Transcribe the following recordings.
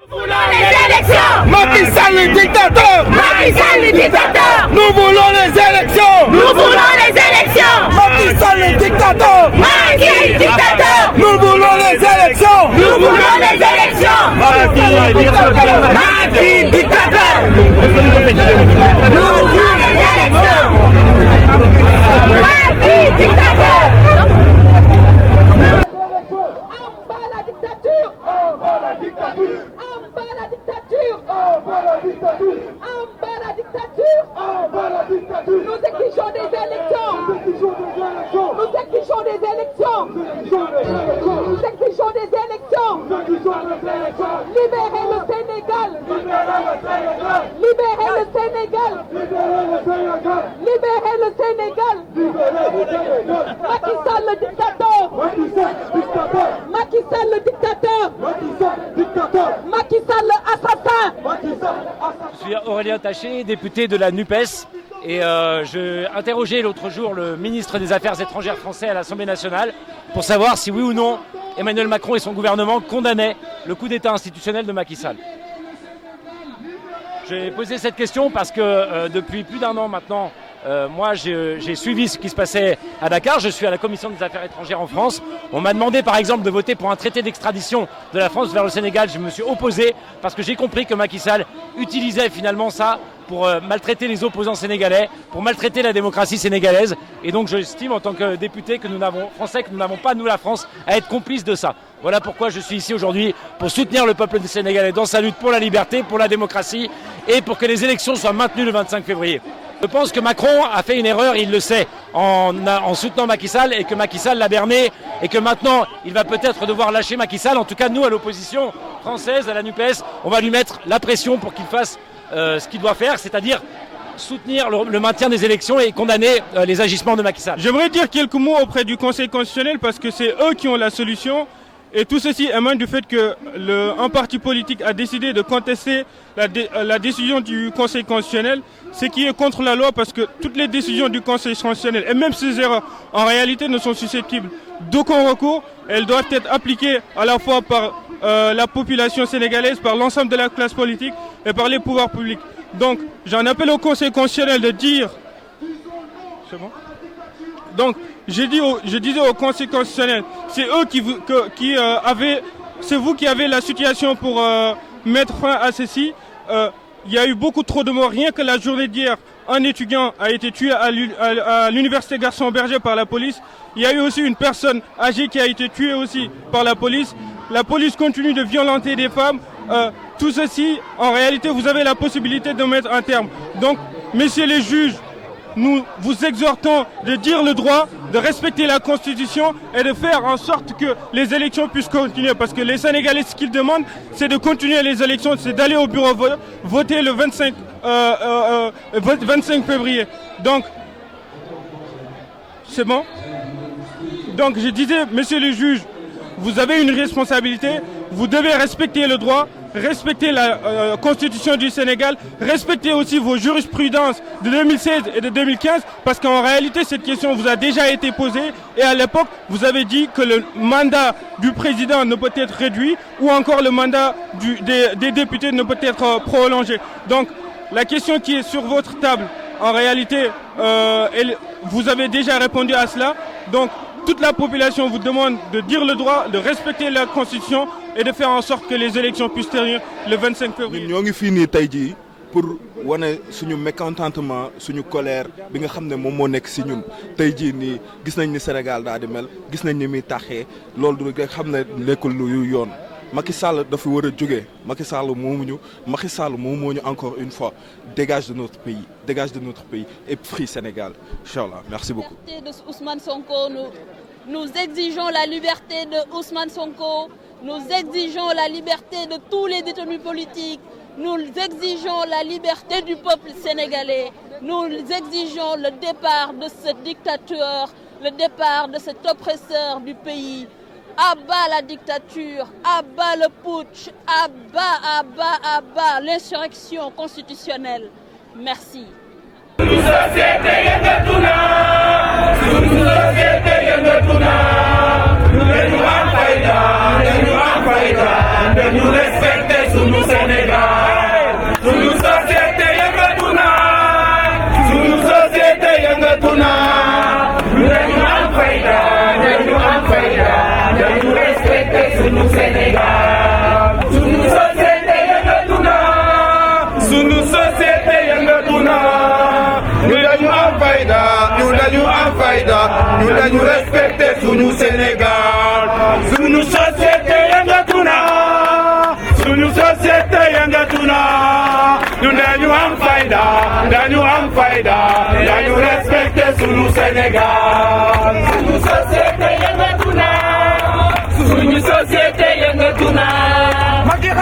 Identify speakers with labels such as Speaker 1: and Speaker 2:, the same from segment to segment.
Speaker 1: Nous voulons les élections.
Speaker 2: Macky Sall le dictateur.
Speaker 1: Macky Sall le dictateur.
Speaker 2: Nous voulons les élections.
Speaker 1: Nous voulons les élections.
Speaker 2: Macky Sall le dictateur.
Speaker 1: Macky dictateur.
Speaker 2: Nous voulons les élections.
Speaker 1: Nous voulons les élections.
Speaker 2: Macky dictateur.
Speaker 1: Macky dictateur. Nous voulons les élections. Macky dictateur.
Speaker 3: La dictature! En bas la dictature! En bas la dictature! En bas la dictature! En bas la dictature! En bas la dictature! Nous exigeons des élections! Nous exigeons des élections! Nous exigeons des élections! Nous exigeons des élections! Nous exigeons des élections! Libérez le Sénégal! Libérez le Sénégal! Libérez le Sénégal! Libérez le Sénégal! Libérez le Sénégal! Macky Sall le dictateur! Macky Sall dictateur! Macky Sall le dictateur! Macky Sall dictateur! Macky Sall assassin! Macky Sall assassin!
Speaker 4: Je suis Aurélien Taché, député de la NUPES. Et j'ai interrogé l'autre jour le ministre des Affaires étrangères français à l'Assemblée nationale pour savoir si oui ou non Emmanuel Macron et son gouvernement condamnaient le coup d'État institutionnel de Macky Sall. J'ai posé cette question parce que depuis plus d'un an maintenant, moi j'ai suivi ce qui se passait à Dakar. Je suis à la commission des affaires étrangères en France. On m'a demandé par exemple de voter pour un traité d'extradition de la France vers le Sénégal. Je me suis opposé parce que j'ai compris que Macky Sall utilisait finalement ça pour maltraiter les opposants sénégalais, pour maltraiter la démocratie sénégalaise. Et donc j'estime en tant que député que nous n'avons pas, nous la France, à être complices de ça. Voilà pourquoi je suis ici aujourd'hui, pour soutenir le peuple sénégalais dans sa lutte pour la liberté, pour la démocratie et pour que les élections soient maintenues le 25 février. Je pense que Macron a fait une erreur, il le sait, en soutenant Macky Sall et que Macky Sall l'a berné et que maintenant il va peut-être devoir lâcher Macky Sall. En tout cas, nous, à l'opposition française, à la NUPES, on va lui mettre la pression pour qu'il fasse ce qu'il doit faire, c'est-à-dire soutenir le maintien des élections et condamner les agissements de Macky Sall.
Speaker 5: J'aimerais dire quelques mots auprès du Conseil constitutionnel parce que c'est eux qui ont la solution. Et tout ceci émane du fait qu'un parti politique a décidé de contester la décision du Conseil constitutionnel, ce qui est contre la loi parce que toutes les décisions du Conseil constitutionnel, et même ces erreurs, en réalité ne sont susceptibles d'aucun recours. Elles doivent être appliquées à la fois par la population sénégalaise, par l'ensemble de la classe politique et par les pouvoirs publics. Donc j'en appelle au Conseil constitutionnel de dire... C'est bon ? Donc, je disais au Conseil constitutionnel, c'est eux c'est vous qui avez la situation pour mettre fin à ceci. Il y a eu beaucoup trop de morts. Rien que la journée d'hier, un étudiant a été tué à l'université Gaston Berger par la police. Il y a eu aussi une personne âgée qui a été tuée aussi par la police. La police continue de violenter des femmes. Tout ceci, en réalité, vous avez la possibilité de mettre un terme. Donc, messieurs les juges, nous vous exhortons de dire le droit, de respecter la Constitution et de faire en sorte que les élections puissent continuer. Parce que les Sénégalais, ce qu'ils demandent, c'est de continuer les élections, c'est d'aller au bureau voter le 25 février. Donc, c'est bon. Donc, je disais, messieurs les juges, vous avez une responsabilité, vous devez respecter le droit, respecter la Constitution du Sénégal, respecter aussi vos jurisprudences de 2016 et de 2015, parce qu'en réalité, cette question vous a déjà été posée, et à l'époque, vous avez dit que le mandat du président ne peut être réduit, ou encore le mandat des députés ne peut être prolongé. Donc, la question qui est sur votre table, en réalité, vous avez déjà répondu à cela. Donc, toute la population vous demande de dire le droit, de respecter la Constitution et de faire en sorte que les élections puissent tenir le 25 février.
Speaker 2: Nous sommes finis aujourd'hui pour wane suñu mécontentement, suñu colère bi nga xamné mom mo nek ci ñun. Tay ji ni gis nañ ni Sénégal da di mel, gis nañ ni mi taxé, loolu du xamné nekul lu yoon. Macky Sall dafa wara joggé. Macky Sall momuñu, Macky Sall momuñu encore une fois. Dégage de notre pays et Free Sénégal. Inch'Allah. Merci beaucoup.
Speaker 6: Ousmane Sonko, nous exigeons la liberté de Ousmane Sonko, nous exigeons la liberté de tous les détenus politiques, nous exigeons la liberté du peuple sénégalais, nous exigeons le départ de ce dictateur, le départ de cet oppresseur du pays. À bas la dictature, à bas le putsch, à bas l'insurrection constitutionnelle. Merci.
Speaker 1: Nous respectons
Speaker 7: fayda ñu dañu respecté suñu Sénégal suñu société yëngatuna suñu société yëngatuna ñu dañu am fayda dañu respecté suñu Sénégal suñu société yëngatuna suñu société yëngatuna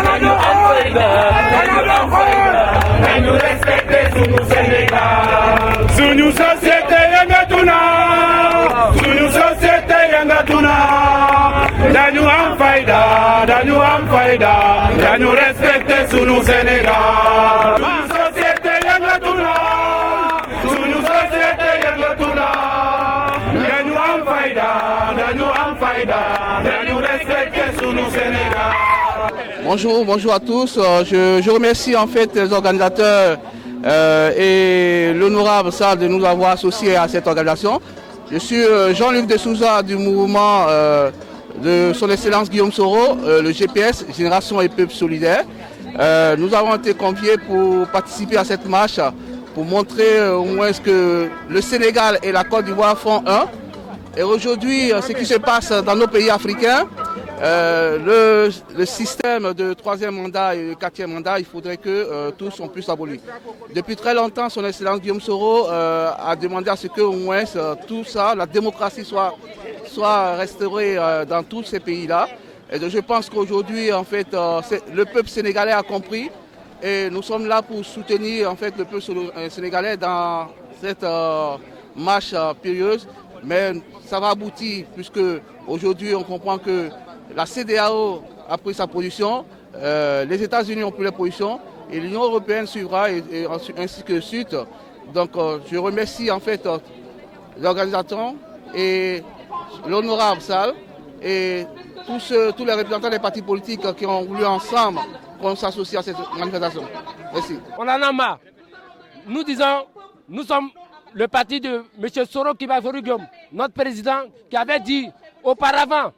Speaker 7: dañu am fayda dañu respecté suñu Sénégal suñu société yëngatuna suñu société yëngatuna dañu am fayda dañu respecté suñu Sénégal suñu société yëngatuna suñu société yëngatuna dañu am fayda dañu respecté suñu Sénégal.
Speaker 8: Bonjour à tous. Je remercie en fait les organisateurs et l'honorable salle de nous avoir associés à cette organisation. Je suis Jean-Luc de Souza du mouvement de son excellence Guillaume Soro, le GPS, Génération et Peuple Solidaire. Nous avons été conviés pour participer à cette marche, pour montrer au moins que le Sénégal et la Côte d'Ivoire font un. Et aujourd'hui, ce qui se passe dans nos pays africains, le système de troisième mandat et de quatrième mandat, il faudrait que tous on puisse abolir. Depuis très longtemps, son excellence Guillaume Soro a demandé à ce que au moins tout ça, la démocratie soit restaurée dans tous ces pays-là. Et je pense qu'aujourd'hui, en fait, le peuple sénégalais a compris et nous sommes là pour soutenir en fait le peuple sénégalais dans cette marche périlleuse. Mais ça va aboutir puisque aujourd'hui on comprend que la CEDEAO a pris sa position, les États-Unis ont pris leur position et l'Union européenne suivra ainsi que le Sud. Donc je remercie en fait l'organisateur et l'honorable salle et tous les représentants des partis politiques qui ont voulu ensemble qu'on s'associe à cette manifestation. Merci.
Speaker 9: On en a marre. Nous disons, nous sommes le parti de M. Soro Kibaforu Guillaume, notre président qui avait dit auparavant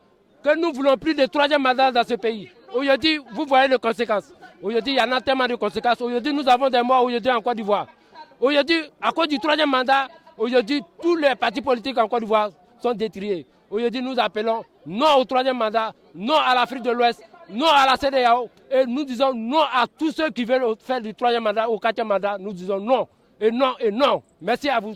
Speaker 9: que nous ne voulons plus de troisième mandat dans ce pays. Aujourd'hui, vous voyez les conséquences. Aujourd'hui, il y en a tellement de conséquences. Aujourd'hui, nous avons des morts aujourd'hui en Côte d'Ivoire. Aujourd'hui, à cause du troisième mandat, aujourd'hui, tous les partis politiques en Côte d'Ivoire sont détruits. Aujourd'hui, nous appelons non au troisième mandat, non à l'Afrique de l'Ouest, non à la CEDEAO. Et nous disons non à tous ceux qui veulent faire du troisième mandat, au quatrième mandat. Nous disons non. Et non, et non. Merci à vous.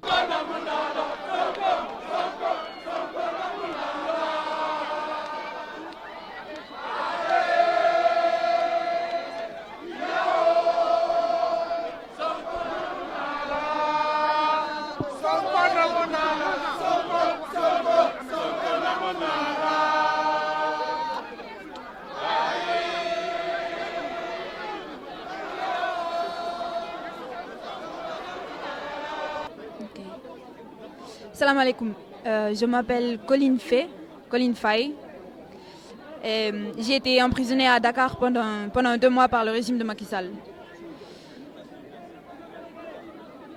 Speaker 10: Salam alaikum. Je m'appelle Colline Faye. J'ai été emprisonnée à Dakar pendant 2 mois par le régime de Macky Sall.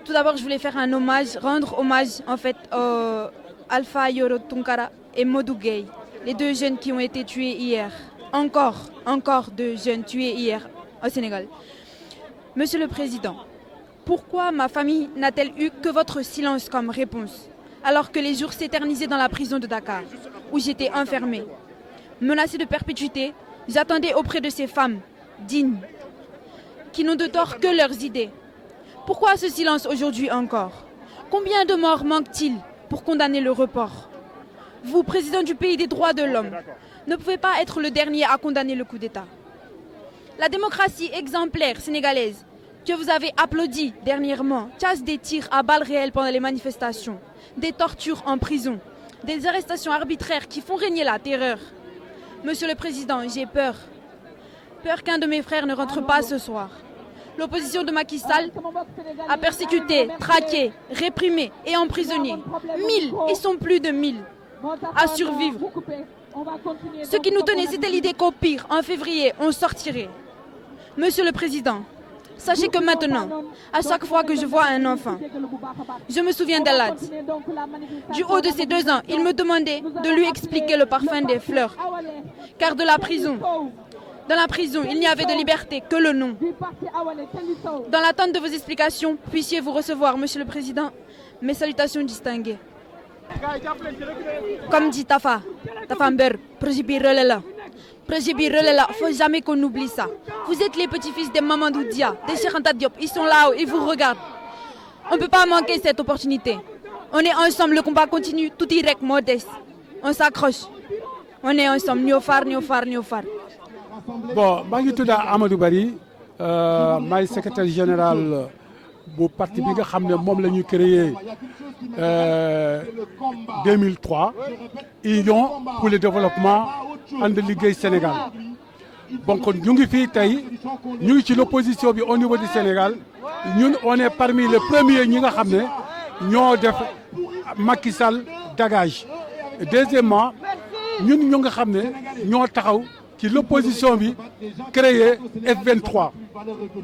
Speaker 10: Tout d'abord, je voulais faire rendre hommage en fait Alpha Yoro Tunkara et Modou Gueye, les 2 jeunes qui ont été tués hier. Encore 2 jeunes tués hier au Sénégal. Monsieur le Président, pourquoi ma famille n'a-t-elle eu que votre silence comme réponse, alors que les jours s'éternisaient dans la prison de Dakar, où j'étais enfermée? Menacée de perpétuité, j'attendais auprès de ces femmes dignes, qui n'ont de tort que leurs idées. Pourquoi ce silence aujourd'hui encore? Combien de morts manque-t-il pour condamner le report? Vous, président du pays des droits de l'homme, ne pouvez pas être le dernier à condamner le coup d'État. La démocratie exemplaire sénégalaise que vous avez applaudie dernièrement chasse des tirs à balles réelles pendant les manifestations, des tortures en prison, des arrestations arbitraires qui font régner la terreur. Monsieur le Président, j'ai peur. Peur qu'un de mes frères ne rentre pas ce soir. L'opposition de Macky Sall a persécuté, traqué, réprimé et emprisonné 1000, ils sont plus de 1000, à survivre. Ce qui nous tenait, c'était l'idée qu'au pire, en février, on sortirait. Monsieur le Président, sachez que maintenant, à chaque fois que je vois un enfant, je me souviens d'Alad. Du haut de ses 2 ans, il me demandait de lui expliquer le parfum des fleurs. Car dans la prison, il n'y avait de liberté que le nom. Dans l'attente de vos explications, puissiez-vous recevoir, Monsieur le Président, mes salutations distinguées. Comme dit Tafa Mber, projet bi relais là. Projet bi relais là, faut jamais qu'on oublie ça. Vous êtes les petits-fils de Mamadou Dia, de Cheikh Anta Diop, ils sont là, ils vous regardent. On ne peut pas manquer cette opportunité. On est ensemble, le combat continue, tout direct, modeste. On s'accroche. On est ensemble, ñoo far.
Speaker 11: Bon, maa ngi tudd Amadou Bari maay secrétaire général bu parti bi nga xam ne moom la ñu créé 2003 Union pour le développement ànd liggéey Sénégal. Donc ñu ngi fii tey ñu ngi ci l'opposition bi au niveau du Sénégal ñun on est parmi les premiers ñi nga xam ne ñoo def Macky Sall dégage. Deuxièmement ñun ñu nga xam ne ñoo taxaw ci l'opposition bi créé F23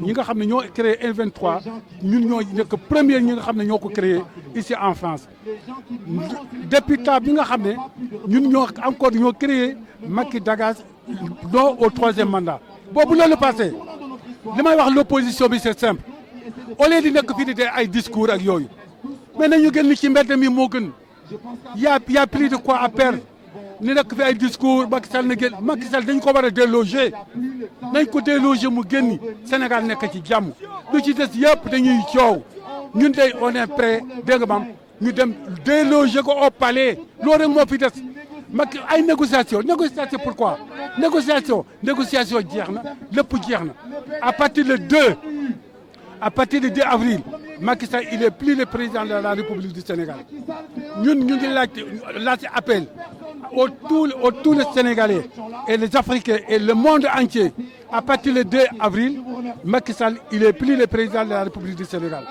Speaker 11: ñi nga xam ne ñoo créé F23 ñun ñoo nekk premier ñi nga xam ne ñoo ko créé ici en France. Depuis temps bi nga xam ne ñun ñoo encore ñoo créé Macky dégage non au troisième mandat. boobu loolu passé li may wax l'opposition bi c'est simple au lieu di nekk fii di dee ay discours ak yooyu mais nañu gën ci mbedd mi moo gën y a plus de quoi à perdre. ni nekk fi ay discours Macky Sall na génn Macky Sall dañ ko war a déloger nañ ko déloger mu génn Sénégal nekk ci jàmm lu ci des yëpp dañuy coow ñun tey on est prêt dégg nga maam ñu dem déloger ko au palais loolu rek moo fi des Macky ay négociation pourquoi négociation jeex na lépp jeex na à partir du 2 avril Macky Sall il est plus le président de la République du Sénégal ñun ñu ngi laaj appel tous les Sénégalais et les Africains et le monde entier à partir du 2 avril Macky Sall il est plus le président de la République du Sénégal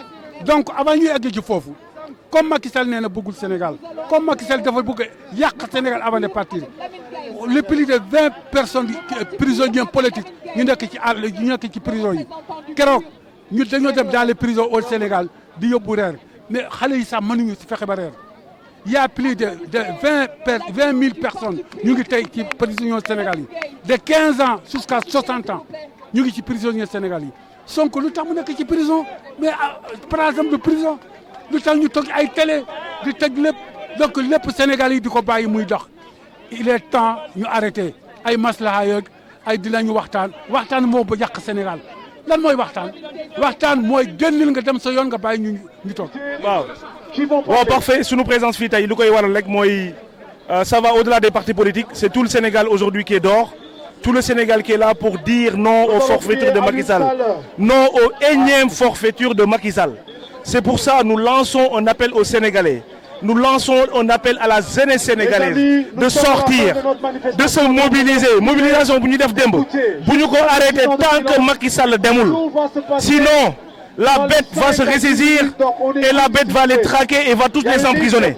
Speaker 11: donc avant ñuy egg ci foofu comme Macky Sall nee na bëggul Sénégal comme Macky Sall dafa bëgg yàq Sénégal avant de partir le plus de 20 personnes prisonniers politiques ñu nekk ci prison yi keroog ñu dañoo dem dans les prisons au Sénégal di yóbbu reer mais xale yi sax mënuñu si fexe ba reer y a plus de 20 000 personnes ñu ngi tey ci prisonniers Sénégal yi de 15 ans jusqu'à 60 ans ñu ngi ci prisonniers Sénégal yi Sonko lu tax mu nekk ci prison mais par exemple de prison lu tax ñu toog ay télé di teg lépp donc lépp Sénégal yi di ko bàyyi muy dox il est temps ñu arrêté ay maslaha yeeg ay dinañu waxtaan moo ba yàq Sénégal lan mooy waxtaan mooy génnil nga dem sa yoon nga bàyyi ñu toog.
Speaker 12: waaw parfait sunu présence fii tey lu koy waral rek mooy ça va au-delà des partis politiques c'est tout le Sénégal aujourd'hui qui est dehors tout le Sénégal qui est là pour dire non aux forfaitures de Macky Sall non aux énièmes forfaitures de Macky Sall. C'est pour ça nous lançons un appel aux Sénégalais. Nous lançons un appel à la jeunesse sénégalaise de sortir, de se mobiliser. Mobilisation bu ñu def démb bu ñu ko arrêter tant que Macky Sall demul. Sinon, la bête va se ressaisir et la bête va les traquer et va tous les emprisonner.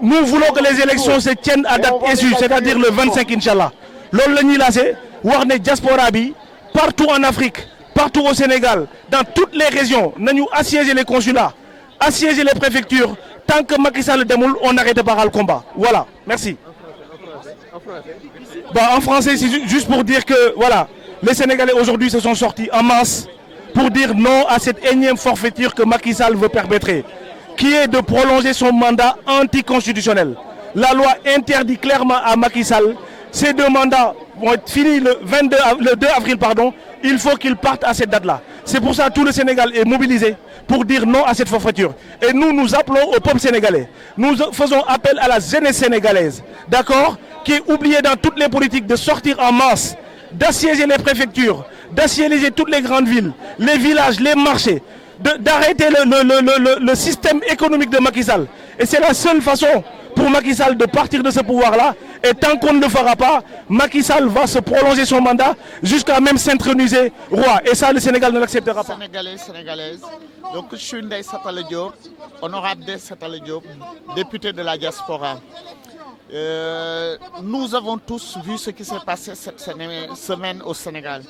Speaker 12: Nous voulons que les élections se tiennent à date issue, c'est-à-dire le 25 Inch'Allah. Loolu la ñuy lancé wax ne diaspora bi partout en Afrique, partout au Sénégal, dans toutes les régions, nañu assiéger les consulats, assiéger les préfectures. Tant que Macky Sall demul, on n'arrête pas le combat. Voilà, merci. En français, c'est juste pour dire que voilà, les Sénégalais aujourd'hui se sont sortis en masse pour dire non à cette énième forfaiture que Macky Sall veut perpétrer, qui est de prolonger son mandat anticonstitutionnel. La loi interdit clairement à Macky Sall, ces deux mandats vont être finis le 2 avril, il faut qu'il parte à cette date-là. C'est pour ça que tout le Sénégal est mobilisé pour dire non à cette forfaiture. Et nous appelons au peuple sénégalais. Nous faisons appel à la jeunesse sénégalaise, d'accord, qui est oubliée dans toutes les politiques, de sortir en masse, d'assiéger les préfectures, d'assiéger toutes les grandes villes, les villages, les marchés, d'arrêter le système économique de Macky Sall. Et c'est la seule façon pour Macky Sall de partir de ce pouvoir-là. Et tant qu'on ne le fera pas, Macky Sall va se prolonger son mandat jusqu'à même s'introniser roi. Et ça, le Sénégal ne l'acceptera pas.
Speaker 13: Sénégalais, Sénégalaises. Donc, je suis Ndeye Satala Diop, honorable Ndeye Satala Diop, député de la diaspora. Nous avons tous vu ce qui s'est passé cette semaine au Sénégal.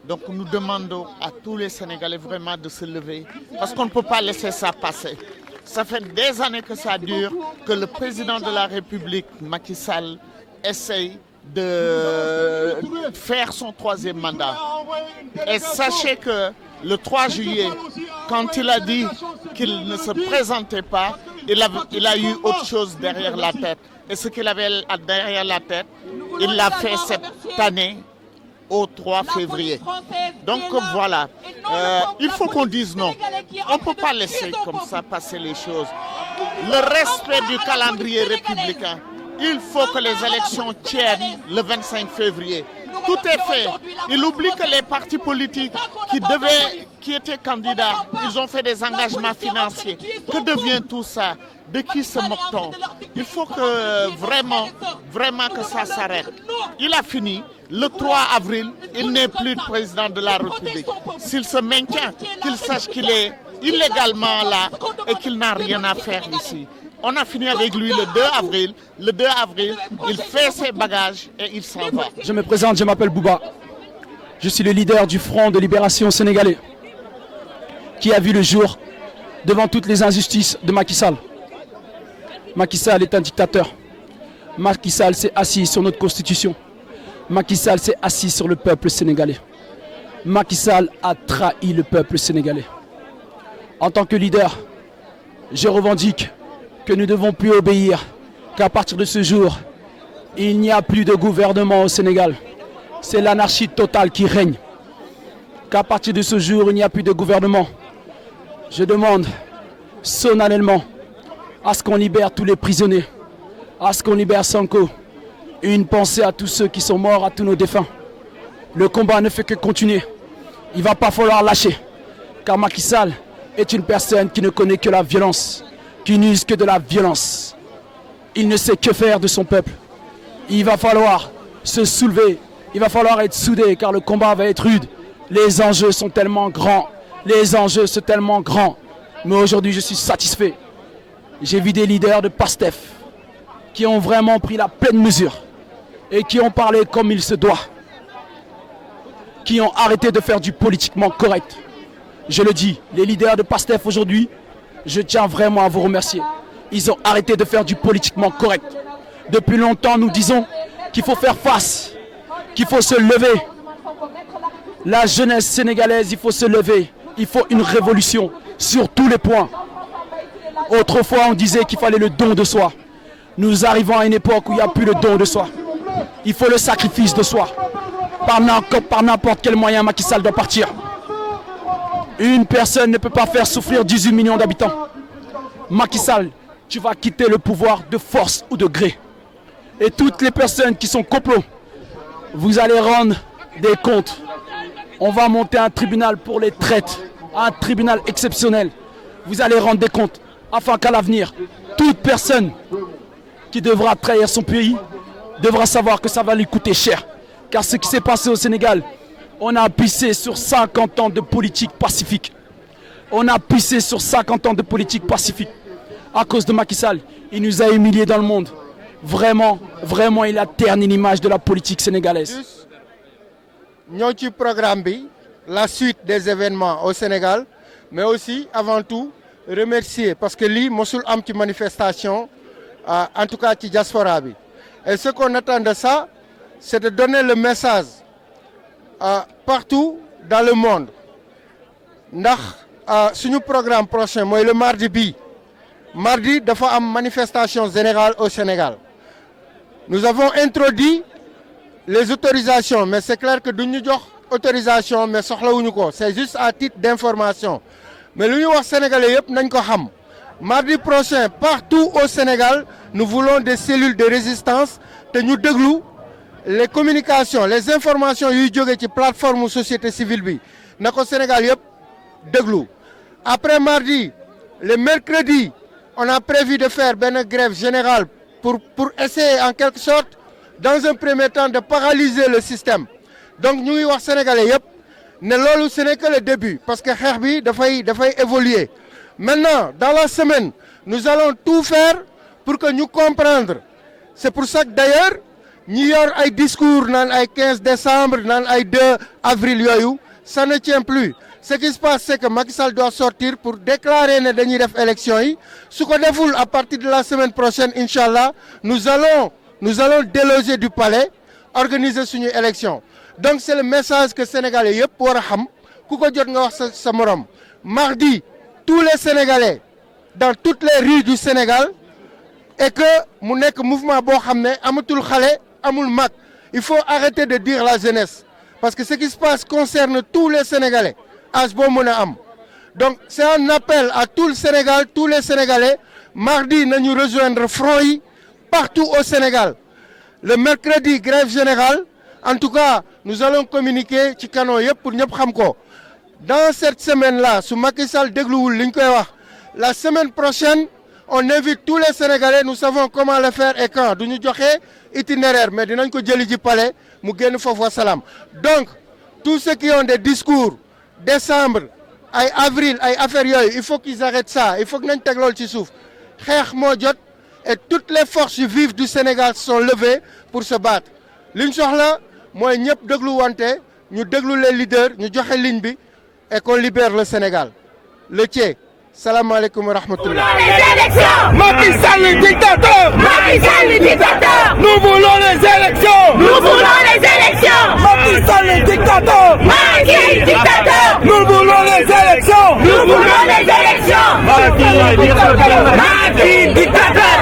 Speaker 13: Donc, nous demandons à tous les Sénégalais vraiment de se lever parce qu'on ne peut pas laisser ça passer. Ça fait des années que ça dure, que le président de la République, Macky Sall, essaye de faire son troisième mandat. Et sachez que le 3 juillet, quand il a dit qu'il ne se présentait pas, il a eu autre chose derrière la tête. Et ce qu'il avait derrière la tête, il l'a fait cette année au 3 février. Donc voilà, il faut qu'on dise non. On ne peut pas laisser comme ça passer les choses. Le respect du calendrier républicain, il faut que les élections tiennent le 25 février. Tout est fait. Il oublie que les partis politiques qui étaient candidats, ils ont fait des engagements financiers. Que devient tout ça? De qui se moque-t-on? Il faut que vraiment que ça s'arrête. Il a fini. Le 3 avril, il n'est plus le président de la République. S'il se maintient, qu'il sache qu'il est illégalement là et qu'il n'a rien à faire ici. On a fini avec lui le 2 avril. Le 2 avril, il fait ses bagages et il s'en va.
Speaker 14: Je me présente, je m'appelle Bouba. Je suis le leader du Front de libération sénégalais qui a vu le jour devant toutes les injustices de Macky Sall. Macky Sall est un dictateur. Macky Sall s'est assis sur notre constitution. Macky Sall s'est assis sur le peuple sénégalais. Macky Sall a trahi le peuple sénégalais. En tant que leader, je revendique que nous ne devons plus obéir, qu'à partir de ce jour, il n'y a plus de gouvernement au Sénégal. C'est l'anarchie totale qui règne. Qu'à partir de ce jour, il n'y a plus de gouvernement. Je demande solennellement à ce qu'on libère tous les prisonniers, à ce qu'on libère Sonko. Une pensée à tous ceux qui sont morts, à tous nos défunts. Le combat ne fait que continuer. Il ne va pas falloir lâcher, car Macky Sall est une personne qui ne connaît que la violence, qui n'use que de la violence. Il ne sait que faire de son peuple. Il va falloir se soulever, il va falloir être soudé, car le combat va être rude. Les enjeux sont tellement grands, les enjeux sont tellement grands. Mais aujourd'hui, je suis satisfait. J'ai vu des leaders de PASTEF qui ont vraiment pris la pleine mesure et qui ont parlé comme il se doit, qui ont arrêté de faire du politiquement correct. Je le dis, les leaders de PASTEF aujourd'hui, je tiens vraiment à vous remercier. Ils ont arrêté de faire du politiquement correct. Depuis longtemps, nous disons qu'il faut faire face, qu'il faut se lever. La jeunesse sénégalaise, il faut se lever. Il faut une révolution sur tous les points. Autrefois, on disait qu'il fallait le don de soi. Nous arrivons à une époque où il n'y a plus le don de soi. Il faut le sacrifice de soi. Par n'importe quel moyen, Macky Sall doit partir. Une personne ne peut pas faire souffrir 18 millions d'habitants. Macky Sall, tu vas quitter le pouvoir de force ou de gré. Et toutes les personnes qui sont complots, vous allez rendre des comptes. On va monter un tribunal pour les traites, un tribunal exceptionnel. Vous allez rendre des comptes afin qu'à l'avenir, toute personne qui devra trahir son pays devra savoir que ça va lui coûter cher. Car ce qui s'est passé au Sénégal, on a pissé sur 50 ans de politique pacifique. On a pissé sur 50 ans de politique pacifique. À cause de Macky Sall, il nous a humiliés dans le monde. Vraiment, vraiment, il a terni l'image de la politique sénégalaise.
Speaker 15: Nous ci programme bi, la suite des événements au Sénégal, mais aussi, avant tout, remercier parce que li mosul am ci manifestation, en tout cas ci diaspora bi. Et ce qu'on attend de ça, c'est de donner le message partout dans le monde. Ndax suñu programme prochain mooy le mardi bi. Mardi dafa am manifestation générale au Sénégal. Nous avons introduit les autorisations, mais c'est clair que duñu jox autorisation mais soxlawuñu ko. C'est juste à titre d'information. Mais lu ñu wax sénégalais yëpp nañ ko xam. Mardi prochain, partout au Sénégal, nous voulons des cellules de résistance te ñu déglu les communications, les informations yuy jóge ci plateforme société civile bi na ko Sénégal yëpp déglu. Après mardi, le mercredi, on a prévu de faire une grève générale pour essayer en quelque sorte, dans un premier temps, de paralyser le système. Donc nous, les Sénégalais, ce n'est que le début, parce que Herbi doit évoluer. Maintenant, dans la semaine, nous allons tout faire pour que nous comprenions. C'est pour ça que d'ailleurs, nous avons un discours le 15 décembre, le 2 avril, ça ne tient plus. Ce qui se passe, c'est que Macky Sall doit sortir pour déclarer les dernières élections. Ce qu'on défoule à partir de la semaine prochaine, Inch'Allah, nous allons déloger du palais, organiser une élection. Donc c'est le message que les Sénégalais yep pour ham, mardi, tous les Sénégalais, dans toutes les rues du Sénégal et que mu nekk mouvement boo xam ne amatul xale amul mag. Il faut arrêter de dire la jeunesse parce que ce qui se passe concerne tous les Sénégalais âge boo mën a am. Donc c'est un appel à tout le Sénégal, tous les Sénégalais. Mardi nañu rejoindre front yi partout au Sénégal. Le mercredi grève générale. En tout cas nous allons communiquer ci canaux yëpp pour ñëpp xam ko. Dans cette semaine-là su Macky Sall dégluwul li ñu koy wax la semaine prochaine on invite tous les Sénégalais, nous savons comment le faire et quand. Du ñu joxe itinéraire mais dinañ ko jëli ji palais mu génn foofu wa salaam. Donc tous ceux qui ont des discours décembre ay avril ay affaires yooyu il faut qu'ils arrêtent ça, il faut que nañ teg loolu ci suuf. Xeex moo jot et toutes les forces vives du Sénégal sont levées pour se battre. Li ñu soxla mooy ñëpp déglu wante ñu déglu les leaders ñu joxe ligne bi et qu'on libère le Sénégal. Le Thié. Salam alaikum wa rahmatullah.
Speaker 7: Macky Sall le dictateur.
Speaker 1: Macky Sall le dictateur.
Speaker 7: Nous voulons les élections.
Speaker 1: Nous voulons les élections.
Speaker 7: Macky Sall le dictateur.
Speaker 1: Macky dictateur.
Speaker 7: Nous voulons les élections.
Speaker 1: Nous voulons les élections.
Speaker 7: Macky dictateur.
Speaker 1: Macky dictateur.